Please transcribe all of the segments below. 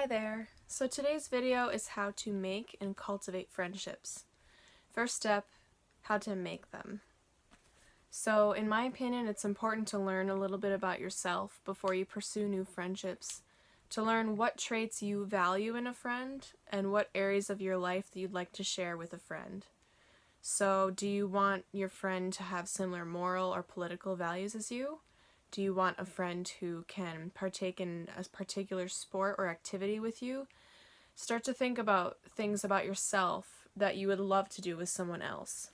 Hi there! So today's video is how to make and cultivate friendships. First step, how to make them. So in my opinion, it's important to learn a little bit about yourself before you pursue new friendships, to learn what traits you value in a friend and what areas of your life that you'd like to share with a friend. So do you want your friend to have similar moral or political values as you? Do you want a friend who can partake in a particular sport or activity with you? Start to think about things about yourself that you would love to do with someone else.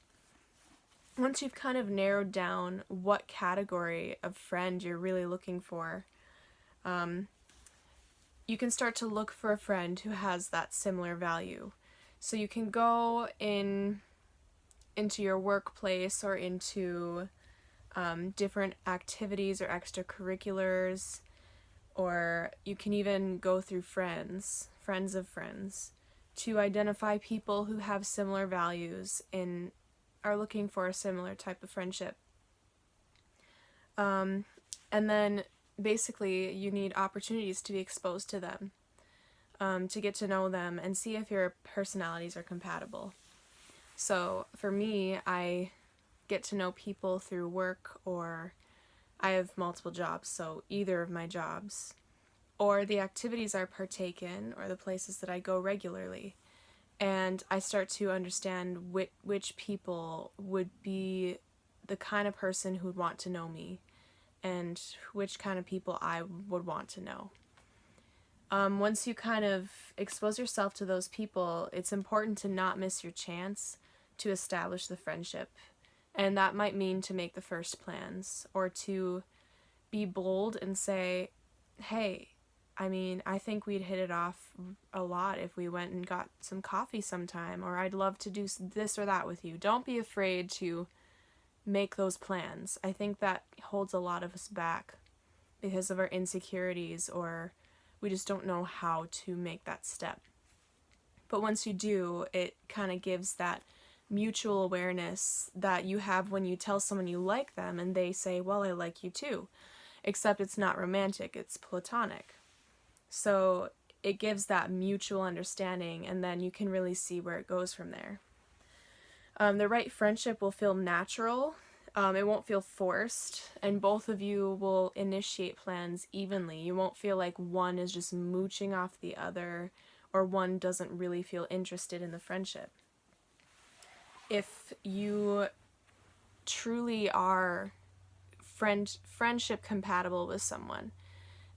Once you've kind of narrowed down what category of friend you're really looking for, you can start to look for a friend who has that similar value. So you can go into your workplace or into different activities or extracurriculars, or you can even go through friends of friends, to identify people who have similar values and are looking for a similar type of friendship. And then basically you need opportunities to be exposed to them, to get to know them and see if your personalities are compatible. So for me, I get to know people through work, or I have multiple jobs, so either of my jobs, or the activities I partake in, or the places that I go regularly. And I start to understand which people would be the kind of person who would want to know me, and which kind of people I would want to know. Once you kind of expose yourself to those people, it's important to not miss your chance to establish the friendship. And that might mean to make the first plans, or to be bold and say, hey, I think we'd hit it off a lot if we went and got some coffee sometime, or I'd love to do this or that with you. Don't be afraid to make those plans. I think that holds a lot of us back because of our insecurities, or we just don't know how to make that step. But once you do, it kind of gives that mutual awareness that you have when you tell someone you like them and they say, well, I like you too, except it's not romantic, it's platonic. So it gives that mutual understanding, and then you can really see where it goes from there. The right friendship will feel natural, it won't feel forced, and both of you will initiate plans evenly. You won't feel like one is just mooching off the other, or one doesn't really feel interested in the friendship. If you truly are friendship compatible with someone,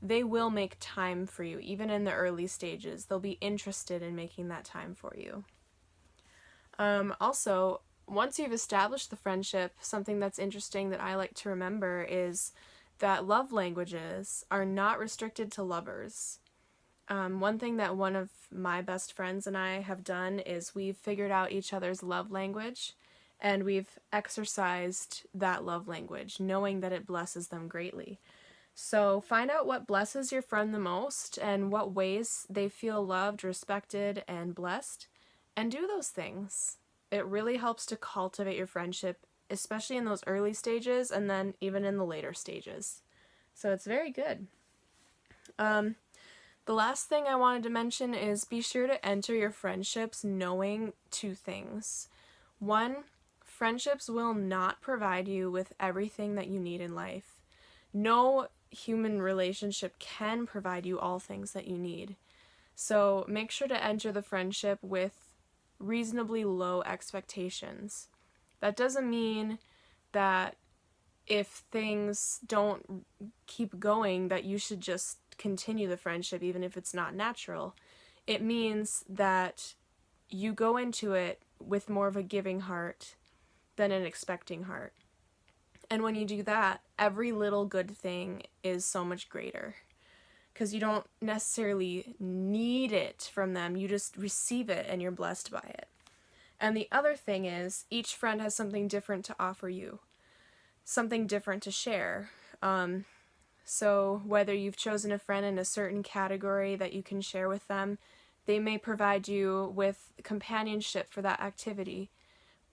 they will make time for you, even in the early stages. They'll be interested in making that time for you. Also, once you've established the friendship, something that's interesting that I like to remember is that love languages are not restricted to lovers. One thing that one of my best friends and I have done is we've figured out each other's love language, and we've exercised that love language, knowing that it blesses them greatly. So find out what blesses your friend the most and what ways they feel loved, respected, and blessed, and do those things. It really helps to cultivate your friendship, especially in those early stages and then even in the later stages. So it's very good. The last thing I wanted to mention is be sure to enter your friendships knowing two things. One, friendships will not provide you with everything that you need in life. No human relationship can provide you all things that you need. So make sure to enter the friendship with reasonably low expectations. That doesn't mean that if things don't keep going that you should just continue the friendship even if it's not natural. It means that you go into it with more of a giving heart than an expecting heart. And when you do that, every little good thing is so much greater, because you don't necessarily need it from them, you just receive it and you're blessed by it. And the other thing is, each friend has something different to offer you, something different to share. So whether you've chosen a friend in a certain category that you can share with them, they may provide you with companionship for that activity,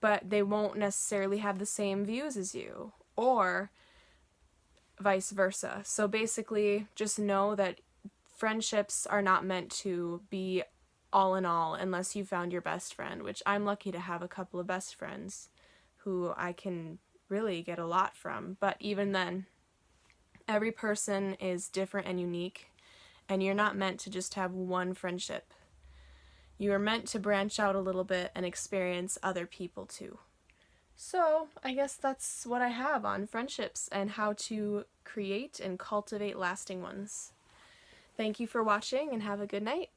but they won't necessarily have the same views as you, or vice versa. So basically, just know that friendships are not meant to be all in all unless you found your best friend, which I'm lucky to have a couple of best friends who I can really get a lot from. But even then, every person is different and unique, and you're not meant to just have one friendship. You are meant to branch out a little bit and experience other people too. So, I guess that's what I have on friendships and how to create and cultivate lasting ones. Thank you for watching and have a good night.